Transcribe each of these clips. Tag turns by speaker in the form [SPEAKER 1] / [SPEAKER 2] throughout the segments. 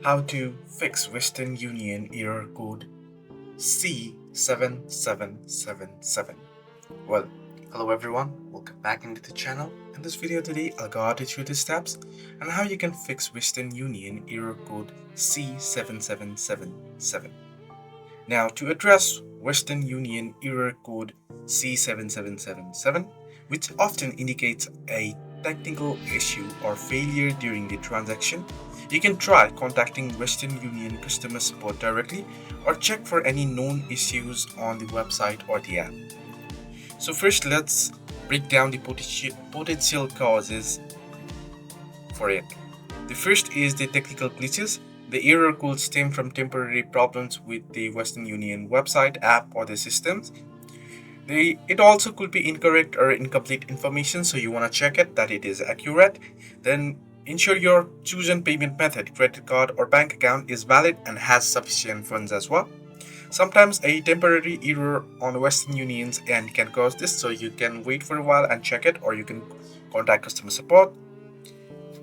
[SPEAKER 1] how to fix Western Union error code C7777. Well, hello everyone, welcome back into the channel. In this video today, I'll guide you through the steps and how you can fix Western Union error code C7777. Now, to address Western Union error code C7777, which often indicates a technical issue or failure during the transaction, you can try contacting Western Union customer support directly or check for any known issues on the website or the app. So first, let's break down the potential causes for it. The first is the technical glitches. The error could stem from temporary problems with the Western Union website, app, or the systems. It also could be incorrect or incomplete information, so you want to check it that it is accurate. Then ensure your chosen payment method, credit card or bank account, is valid and has sufficient funds as well. Sometimes a temporary error on Western Union's end can cause this, so you can wait for a while and check it, or you can contact customer support.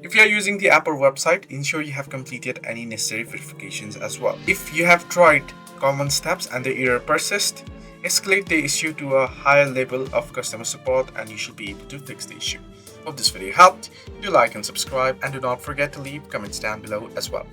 [SPEAKER 1] If you are using the app or website, ensure you have completed any necessary verifications as well. If you have tried common steps and the error persists, escalate the issue to a higher level of customer support and you should be able to fix the issue. Hope this video helped. Do like and subscribe, and do not forget to leave comments down below as well.